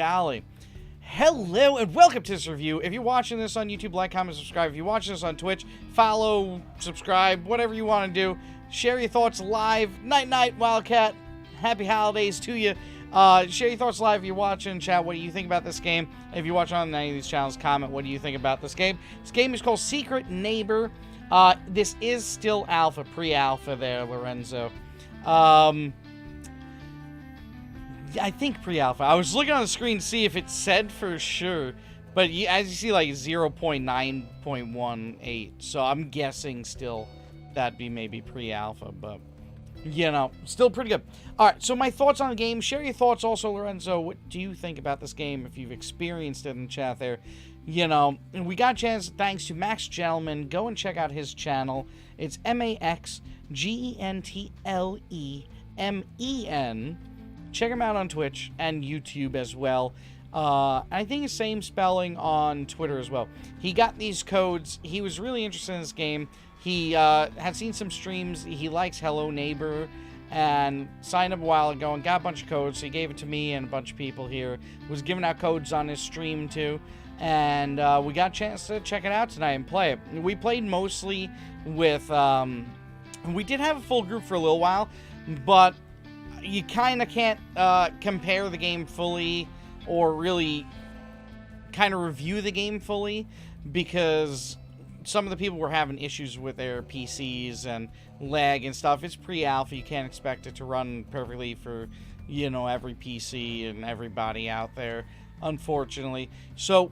Fealty. Hello and welcome to this review. If you're watching this on YouTube, like, comment, subscribe. If you're watching this on Twitch, follow, subscribe, whatever you want to do. Share your thoughts live. Night, Wildcat. Happy holidays to you. Share your thoughts live if you're watching. Chat, what do you think about this game? If you're watching on any of these channels, comment, what do you think about this game? This game is called Secret Neighbor. This is still alpha, pre-alpha there, Lorenzo. I think pre-alpha. I was looking on the screen to see if it said for sure, but as you see, like 0.9.18, so I'm guessing still that'd be maybe pre-alpha, but you know, still pretty good. All right, so my thoughts on the game. Share your thoughts also, Lorenzo. What do you think about this game if you've experienced it in the chat there? You know, and we got a chance thanks to Max Gentleman. Go and check out his channel. It's MaxGentlemen. Check him out on Twitch and YouTube as well. I think it's same spelling on Twitter as well. He got these codes. He was really interested in this game. He had seen some streams. He likes Hello Neighbor and signed up a while ago and got a bunch of codes. So he gave it to me and a bunch of people here. Was giving out codes on his stream too. And we got a chance to check it out tonight and play it. We played mostly with... we did have a full group for a little while, but you kind of can't compare the game fully or really kind of review the game fully because some of the people were having issues with their PCs and lag and stuff. It's pre-alpha. You can't expect it to run perfectly for, you know, every PC and everybody out there, unfortunately. So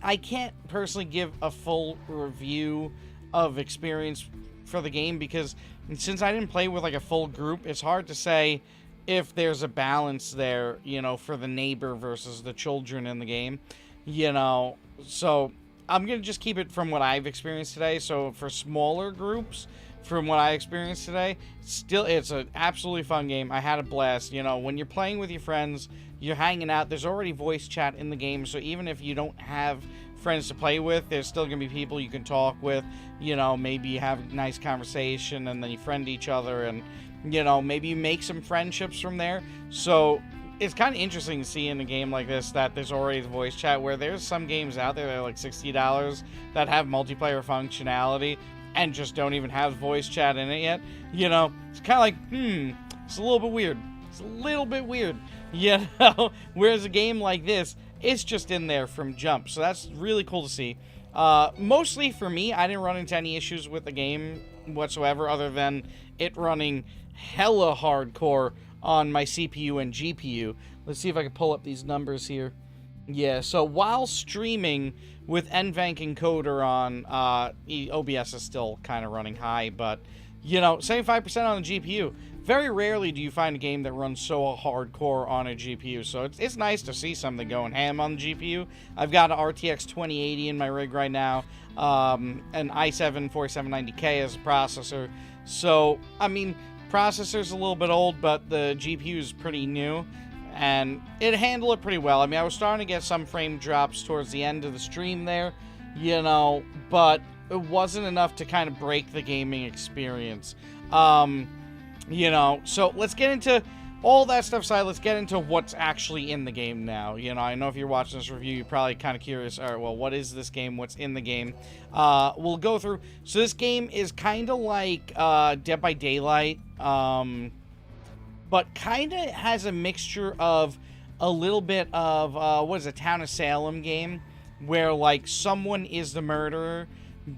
I can't personally give a full review of experience for the game because since I didn't play with like a full group, it's hard to say if there's a balance there, you know, for the neighbor versus the children in the game, you know. So I'm going to just keep it from what I've experienced today. So for smaller groups, from what I experienced today, still, it's an absolutely fun game. I had a blast. You know, when you're playing with your friends, you're hanging out, there's already voice chat in the game. So even if you don't have friends to play with, there's still going to be people you can talk with. You know, maybe you have a nice conversation and then you friend each other and, you know, maybe you make some friendships from there. So it's kind of interesting to see in a game like this that there's already the voice chat, where there's some games out there that are like $60 that have multiplayer functionality and just don't even have voice chat in it yet. You know, it's kind of like, it's a little bit weird. It's a little bit weird, you know? Whereas a game like this, it's just in there from jump. So that's really cool to see. Mostly for me, I didn't run into any issues with the game whatsoever other than it running hella hardcore on my CPU and GPU. Let's see if I can pull up these numbers here. Yeah, so while streaming with NVENC encoder on, OBS is still kind of running high, but, you know, 75% on the GPU. Very rarely do you find a game that runs so hardcore on a GPU, so it's nice to see something going ham on the GPU. I've got an RTX 2080 in my rig right now, an i7 4790K as a processor. So, I mean, processor's a little bit old, but the GPU is pretty new, and it handled it pretty well. I mean, I was starting to get some frame drops towards the end of the stream there, you know, but it wasn't enough to kind of break the gaming experience. You know, so let's get into all that stuff aside. Let's get into what's actually in the game now. You know, I know if you're watching this review, you're probably kind of curious. All right, well, what is this game? What's in the game? We'll go through. So this game is kind of like Dead by Daylight, but kind of has a mixture of a little bit of, what is it, Town of Salem game, where, like, someone is the murderer,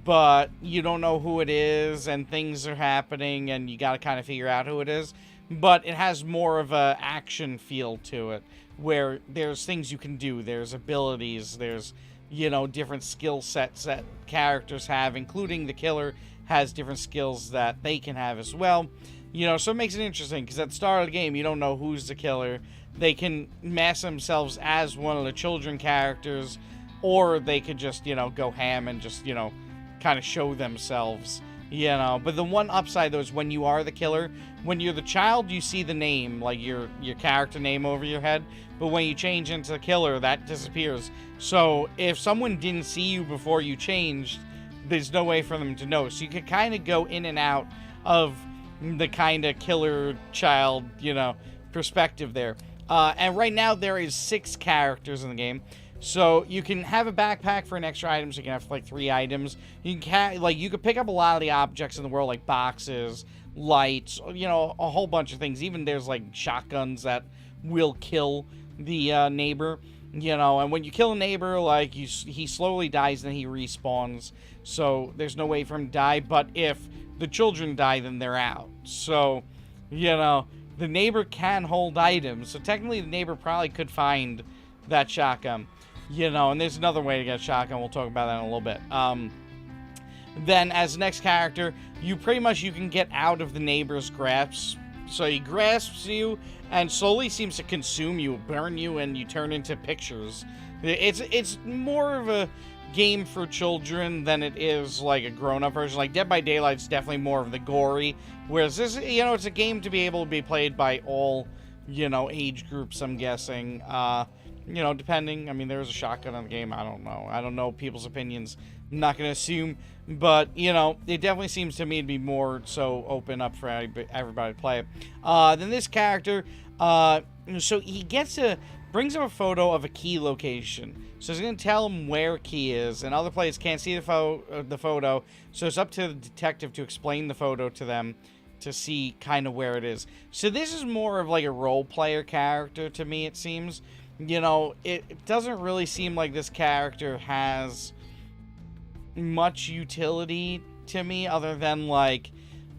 but you don't know who it is, and things are happening, and you got to kind of figure out who it is. But it has more of a action feel to it, where there's things you can do, there's abilities, there's, you know, different skill sets that characters have, including the killer has different skills that they can have as well. You know, so it makes it interesting, because at the start of the game, you don't know who's the killer. They can mask themselves as one of the children characters, or they could just, you know, go ham and just, you know, kind of show themselves, you know. But the one upside, though, is when you are the killer, when you're the child, you see the name, like your character name over your head, but when you change into the killer, that disappears. So if someone didn't see you before you changed, there's no way for them to know. So you could kind of go in and out of the kind of killer child, you know, perspective there. And right now there is 6 characters in the game. So you can have a backpack for an extra item, so you can have like 3 items. You can you could pick up a lot of the objects in the world, like boxes, lights, you know, a whole bunch of things. Even there's like shotguns that will kill the neighbor, you know. And when you kill a neighbor, like he slowly dies and then he respawns. So there's no way for him to die. But if the children die, then they're out. So, you know, the neighbor can hold items. So technically, the neighbor probably could find that shotgun. You know, and there's another way to get a shotgun. We'll talk about that in a little bit. Then, as the next character, you can get out of the neighbor's grasp. So he grasps you and slowly seems to consume you, burn you, and you turn into pictures. It's more of a game for children than it is like a grown-up version. Like Dead by Daylight's definitely more of the gory, whereas this, you know, it's a game to be able to be played by all, you know, age groups, I'm guessing. You know, depending. I mean, there's a shotgun in the game. I don't know. I don't know people's opinions. I'm not going to assume. But, you know, it definitely seems to me to be more so open up for everybody to play it. Then this character, so he brings up a photo of a key location. So he's going to tell him where a key is. And other players can't see the photo. So it's up to the detective to explain the photo to them to see kind of where it is. So this is more of like a role player character to me, it seems. You know, it doesn't really seem like this character has much utility to me other than like,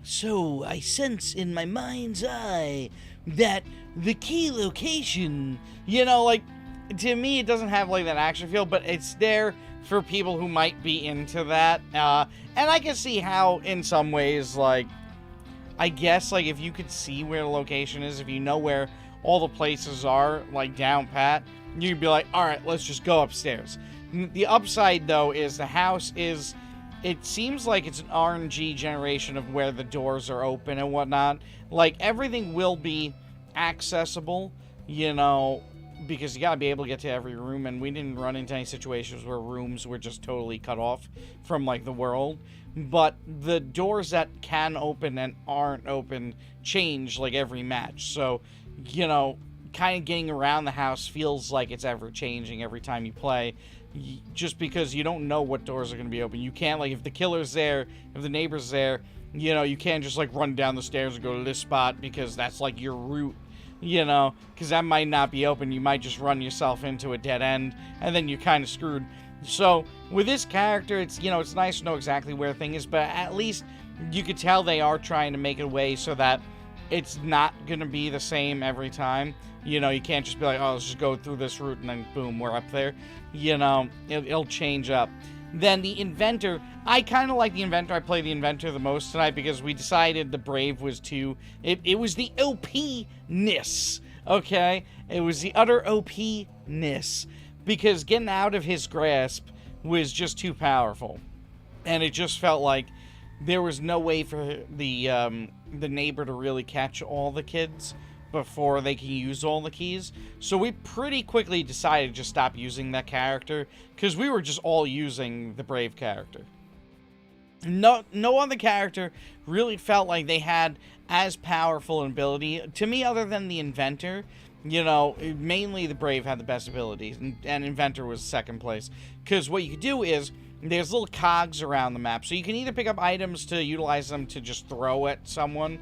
so I sense in my mind's eye that the key location, you know, like, to me it doesn't have like that action feel, but it's there for people who might be into that. And I can see how in some ways, like, I guess, like, if you could see where the location is, if you know where all the places are, like, down pat, you'd be like, alright, let's just go upstairs. The upside, though, is the house is, it seems like it's an RNG generation of where the doors are open and whatnot. Like, everything will be accessible, you know, because you gotta be able to get to every room, and we didn't run into any situations where rooms were just totally cut off from, like, the world. But the doors that can open and aren't open change, like, every match. So, you know, kind of getting around the house feels like it's ever changing every time you play, just because you don't know what doors are going to be open. You can't, like, if the killer's there, if the neighbor's there, you know, you can't just, like, run down the stairs and go to this spot because that's, like, your route, you know, because that might not be open. You might just run yourself into a dead end, and then you're kind of screwed. So, with this character, it's, you know, it's nice to know exactly where a thing is, but at least you could tell they are trying to make it a way so that it's not going to be the same every time. You know, you can't just be like, oh, let's just go through this route and then boom, we're up there. You know, it'll change up. Then the Inventor, I kind of like the Inventor. I play the Inventor the most tonight because we decided the Brave was too, it was the OP-ness, okay? It was the utter OP-ness because getting out of his grasp was just too powerful. And it just felt like there was no way for the neighbor to really catch all the kids before they can use all the keys. So we pretty quickly decided to just stop using that character because we were just all using the Brave character. No other character really felt like they had as powerful an ability to me other than the Inventor. You know, mainly the Brave had the best abilities, and Inventor was second place. Because what you could do is, there's little cogs around the map, so you can either pick up items to utilize them to just throw at someone,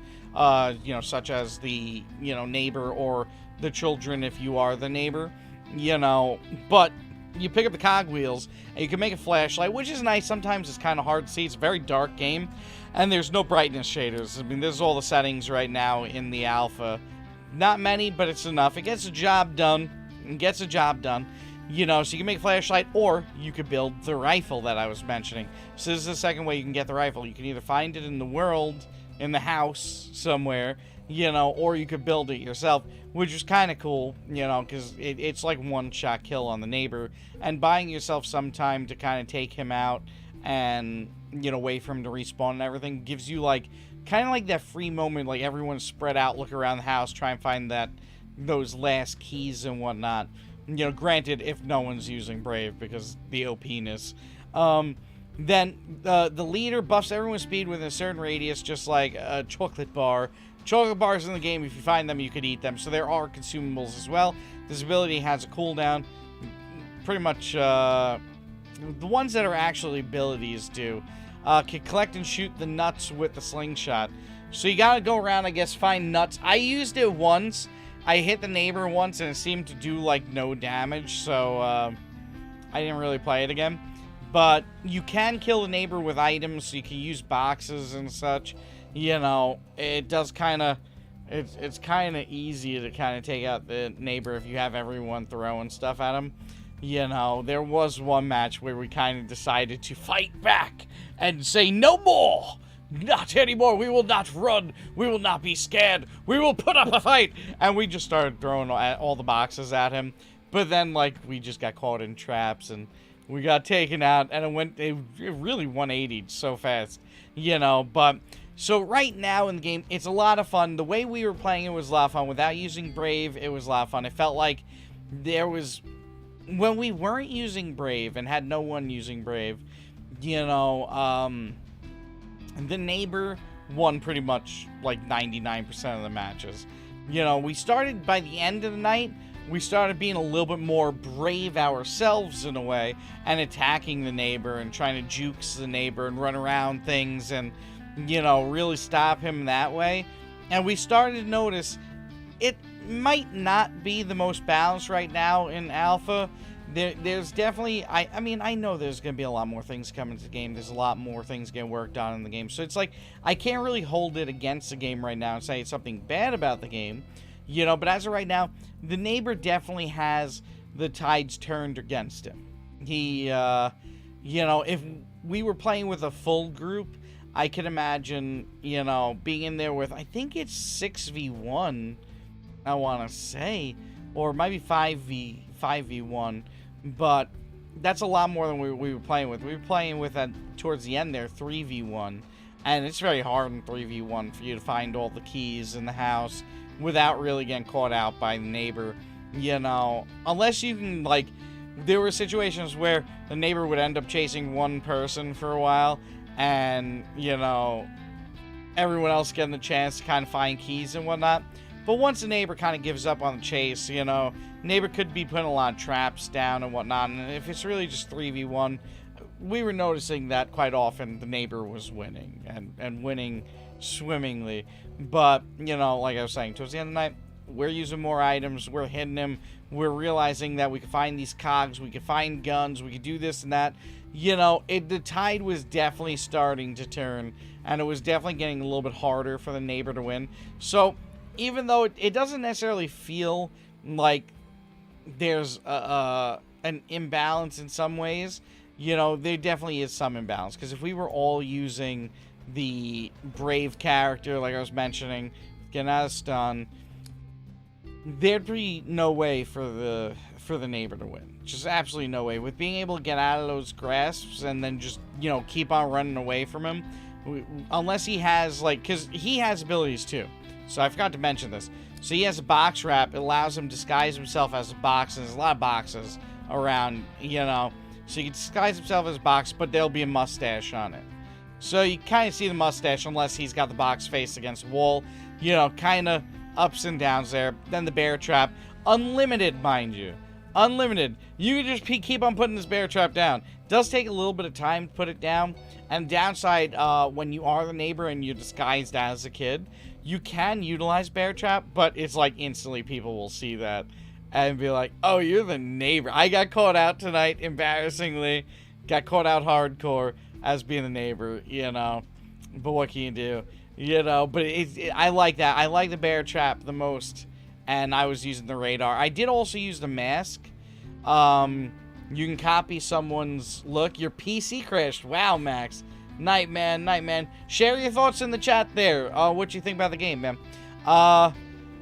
you know, such as the, you know, neighbor or the children if you are the neighbor, you know, but you pick up the cog wheels, and you can make a flashlight, which is nice. Sometimes it's kind of hard to see. It's a very dark game, and there's no brightness shaders. I mean, this is all the settings right now in the alpha. Not many, but it's enough. It gets the job done. You know, so you can make a flashlight, or you could build the rifle that I was mentioning. So this is the second way you can get the rifle. You can either find it in the world, in the house somewhere, you know, or you could build it yourself, which is kind of cool, you know, because it's like one-shot kill on the neighbor. And buying yourself some time to kind of take him out and, you know, wait for him to respawn and everything gives you, like, kind of like that free moment, like everyone's spread out, look around the house, try and find those last keys and whatnot. You know, granted, if no one's using Brave, because the OP-ness. Then, the leader buffs everyone's speed within a certain radius, just like a chocolate bar chocolate bars in the game, if you find them, you could eat them. So there are consumables as well. This ability has a cooldown. Pretty much, the ones that are actually abilities do. Can collect and shoot the nuts with the slingshot. So you gotta go around, I guess, find nuts. I used it once. I hit the neighbor once, and it seemed to do, like, no damage. So, I didn't really play it again. But you can kill the neighbor with items, so you can use boxes and such. You know, it does kind of... It's kind of easy to kind of take out the neighbor if you have everyone throwing stuff at him. You know, there was one match where we kind of decided to fight back and say, no more! Not anymore! We will not run! We will not be scared! We will put up a fight! And we just started throwing all the boxes at him. But then, like, we just got caught in traps and we got taken out, and it really 180'd so fast, you know. But so right now in the game, it's a lot of fun. The way we were playing it was a lot of fun. Without using Brave, it was a lot of fun. It felt like there was, when we weren't using Brave and had no one using Brave, you know, the neighbor won pretty much like 99% of the matches. You know, we started, by the end of the night, we started being a little bit more brave ourselves in a way, and attacking the neighbor and trying to jukes the neighbor and run around things and, you know, really stop him that way. And we started to notice it might not be the most balanced right now in alpha. There's definitely, I mean, I know there's going to be a lot more things coming to the game. There's a lot more things getting worked on in the game. So it's like, I can't really hold it against the game right now and say it's something bad about the game. You know, but as of right now, the neighbor definitely has the tides turned against him. He, you know, if we were playing with a full group, I could imagine, you know, being in there with, I think it's 6v1, I want to say, or it might be 5v1, but that's a lot more than we were playing with. We were playing with, towards the end there, 3v1, and it's very hard in 3v1 for you to find all the keys in the house without really getting caught out by the neighbor, you know, unless you can, like, there were situations where the neighbor would end up chasing one person for a while, and, you know, everyone else getting the chance to kind of find keys and whatnot. But once the neighbor kind of gives up on the chase, you know, neighbor could be putting a lot of traps down and whatnot, and if it's really just 3v1, we were noticing that quite often the neighbor was winning, and winning swimmingly. But, you know, like I was saying, towards the end of the night, we're using more items, we're hitting them, we're realizing that we can find these cogs, we can find guns, we can do this and that. You know, the tide was definitely starting to turn, and it was definitely getting a little bit harder for the neighbor to win. So, even though it doesn't necessarily feel like there's an imbalance in some ways, you know, there definitely is some imbalance. Because if we were all using the brave character, like I was mentioning, getting out of stun, there'd be no way for the neighbor to win. Just absolutely no way. With being able to get out of those grasps and then just, you know, keep on running away from him, unless he has, like, because he has abilities too. So I forgot to mention this. So he has a box wrap. It allows him to disguise himself as a box, and there's a lot of boxes around, you know. So he can disguise himself as a box, but there'll be a mustache on it. So you kind of see the mustache unless he's got the box face against the wall. You know, kind of ups and downs there. Then the bear trap. Unlimited, mind you. Unlimited. You can just keep on putting this bear trap down. It does take a little bit of time to put it down. And downside, when you are the neighbor and you're disguised as a kid, you can utilize bear trap, but it's like instantly people will see that and be like, oh, you're the neighbor. I got caught out tonight, embarrassingly. Got caught out hardcore as being the neighbor, you know. But what can you do? You know, but I like that. I like the bear trap the most. And I was using the radar. I did also use the mask. You can copy someone's look. Your PC crashed. Wow, Max. Nightman. Share your thoughts in the chat there. What you think about the game, man.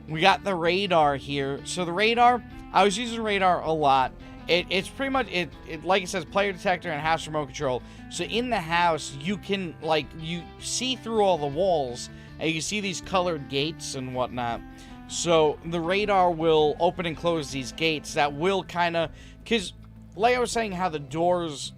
We got the radar here. So the radar, I was using radar a lot. It's pretty much, like it says, player detector and house remote control. So in the house, you can, like, you see through all the walls, and you see these colored gates and whatnot. So the radar will open and close these gates that will kind of, because like I was saying, how the doors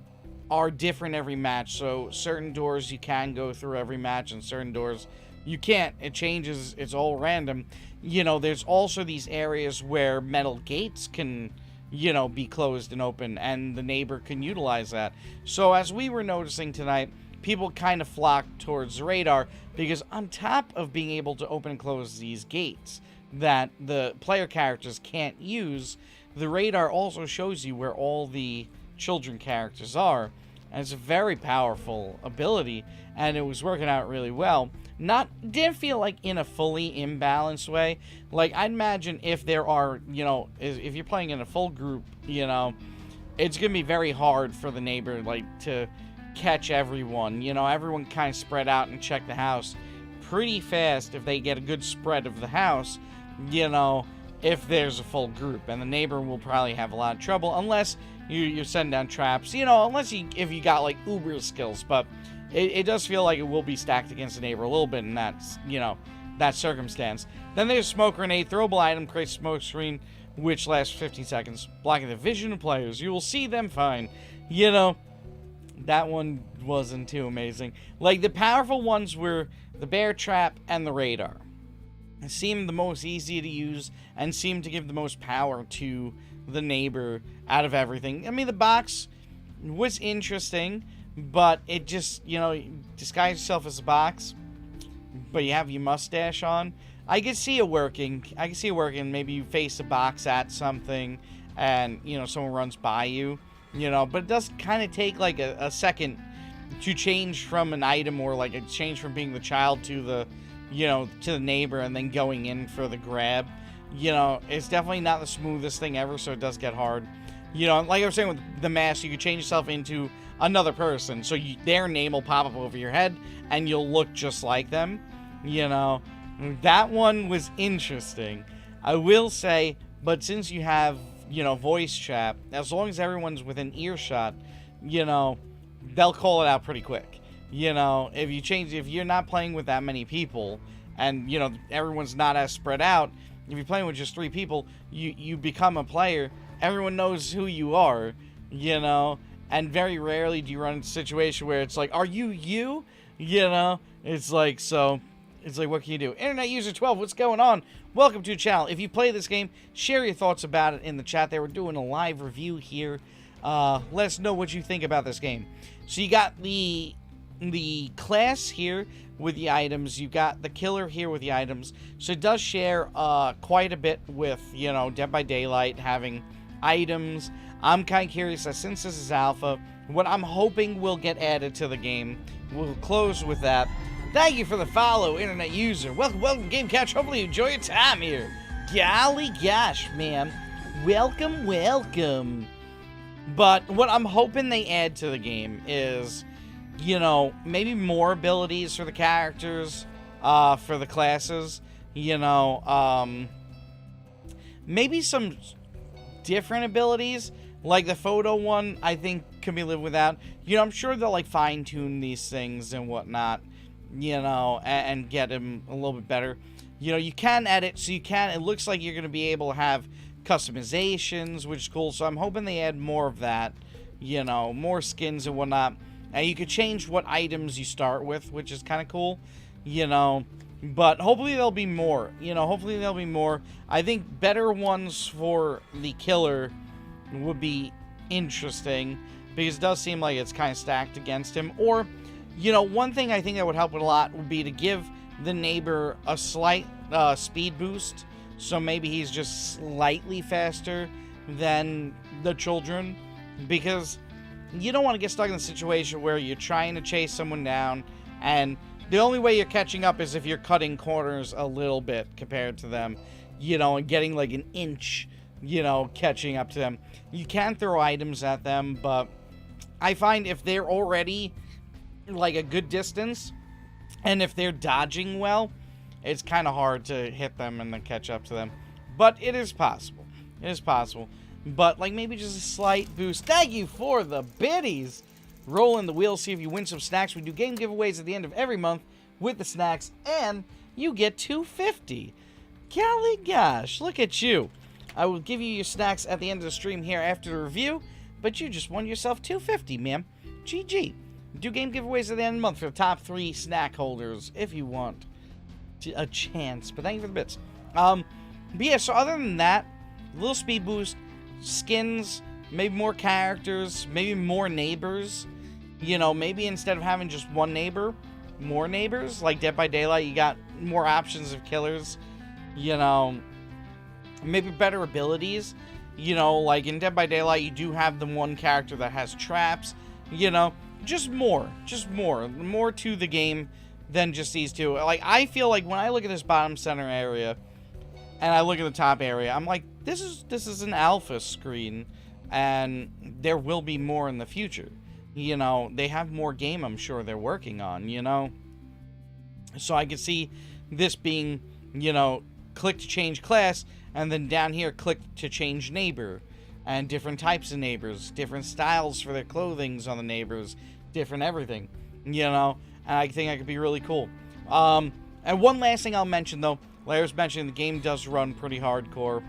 are different every match. So certain doors you can go through every match, and certain doors you can't. It changes. It's all random. There's also these areas where metal gates can, be closed and open, and the neighbor can utilize that. So as we were noticing tonight, people kind of flocked towards the radar because on top of being able to open and close these gates that the player characters can't use, the radar also shows you where all the children characters are. And it's a very powerful ability, and it was working out really well. Didn't feel like in a fully imbalanced way. Like, I'd imagine if there are, if you're playing in a full group, it's going to be very hard for the neighbor, to catch everyone. Everyone kind of spread out and check the house pretty fast if they get a good spread of the house, if there's a full group. And the neighbor will probably have a lot of trouble unless you're setting down traps, if you got, uber skills. But it does feel like it will be stacked against the neighbor a little bit in that, that circumstance. Then there's smoke grenade. Throwable item creates smoke screen, which lasts 15 seconds, blocking the vision of players. You will see them fine. That one wasn't too amazing. The powerful ones were the bear trap and the radar. It seemed the most easy to use and seemed to give the most power to the neighbor out of everything. I mean, the box was interesting, but it just, disguise yourself as a box, but you have your mustache on. I could see it working. Maybe you face a box at something and, someone runs by you. But it does kind of take a second to change from an item, or a change from being the child to the, to the neighbor and then going in for the grab. It's definitely not the smoothest thing ever, so it does get hard. Like I was saying with the mask, you could change yourself into another person, so their name will pop up over your head and you'll look just like them. That one was interesting, I will say, but since you have voice chat, as long as everyone's within earshot, they'll call it out pretty quick. If you're not playing with that many people and, everyone's not as spread out, if you're playing with just 3 people, you become a player, everyone knows who you are, and very rarely do you run into a situation where it's like, are you? It's like, what can you do? Internet User 12, what's going on? Welcome to the channel. If you play this game, share your thoughts about it in the chat there. We're doing a live review here. Let us know what you think about this game. So you got the class here with the items. You got the killer here with the items. So it does share quite a bit with, Dead by Daylight having items. I'm kind of curious that since this is alpha, what I'm hoping will get added to the game. We'll close with that. Thank you for the follow, Internet User. Welcome, Game Catch. Hopefully you enjoy your time here. Golly gosh, man. Welcome. But what I'm hoping they add to the game is, maybe more abilities for the characters, for the classes. Maybe some different abilities. Like the photo one, I think can be lived without. I'm sure they'll fine-tune these things and whatnot. And get them a little bit better. You can edit, so it looks like you're going to be able to have customizations, which is cool. So I'm hoping they add more of that, more skins and whatnot. And you could change what items you start with, which is kind of cool, but hopefully there'll be more, I think better ones for the killer would be interesting, because it does seem like it's kind of stacked against him. Or, one thing I think that would help it a lot would be to give the neighbor a slight speed boost. So maybe he's just slightly faster than the children. Because you don't want to get stuck in a situation where you're trying to chase someone down, and the only way you're catching up is if you're cutting corners a little bit compared to them. And getting an inch, catching up to them. You can throw items at them, but I find if they're already a good distance, and if they're dodging well, it's kind of hard to hit them and then catch up to them. But it is possible. But maybe just a slight boost. Thank you for the biddies. Roll in the wheel, see if you win some snacks. We do game giveaways at the end of every month with the snacks, and you get $250. Golly gosh, look at you. I will give you your snacks at the end of the stream here after the review, but you just won yourself $250, man. GG. Do game giveaways at the end of the month for the top 3 snack holders if you want. a chance. But thank you for the bits. But yeah, so other than that, a little speed boost, skins, maybe more characters, maybe more neighbors. You know, maybe instead of having just one neighbor, more neighbors. Like Dead by Daylight, you got more options of killers. You know, maybe better abilities. You know, like in Dead by Daylight, you do have the one character that has traps. You know, just more to the game than just these two. Like, I feel like when I look at this bottom center area and I look at the top area, I'm like, this is an alpha screen, and there will be more in the future. You know, they have more game, I'm sure they're working on, you know. So I could see this being, you know, click to change class, and then down here, click to change neighbor. And different types of neighbors, different styles for their clothings on the neighbors, different everything, you know. And I think that could be really cool. And one last thing I'll mention, though. Larry's mentioning the game does run pretty hardcore.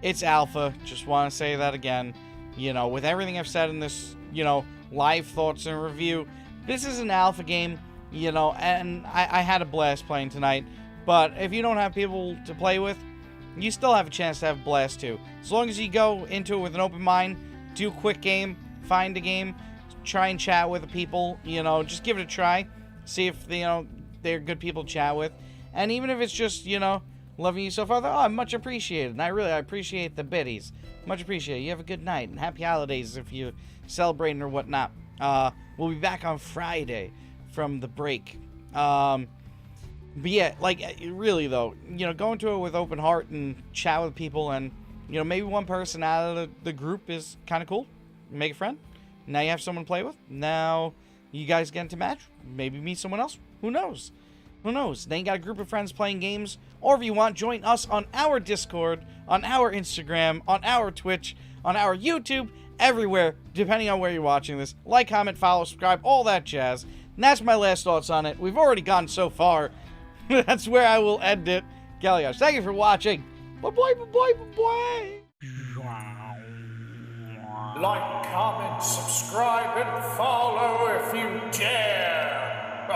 It's alpha. Just want to say that again. You know, with everything I've said in this, you know, live thoughts and review, this is an alpha game, you know, and I had a blast playing tonight. But if you don't have people to play with, you still have a chance to have a blast too. As long as you go into it with an open mind, do a quick game, find a game, try and chat with the people, you know, just give it a try. See if, you know, they're good people to chat with. And even if it's just, you know, loving you so far, oh, much appreciated. And I appreciate the biddies. Much appreciated. You have a good night and happy holidays if you're celebrating or whatnot. We'll be back on Friday from the break. But yeah, like, really, though, you know, go into it with open heart and chat with people, and, you know, maybe one person out of the group is kind of cool. Make a friend. Now you have someone to play with. Now you guys get into match. Maybe meet someone else. Who knows? Who knows? Then you got a group of friends playing games. Or if you want, join us on our Discord, on our Instagram, on our Twitch, on our YouTube, everywhere, depending on where you're watching this. Like, comment, follow, subscribe, all that jazz. And that's my last thoughts on it. We've already gone so far. That's where I will end it. Gallios, thank you for watching. Bye-bye, bye-bye, bye-bye. Like, comment, subscribe, and follow if you dare.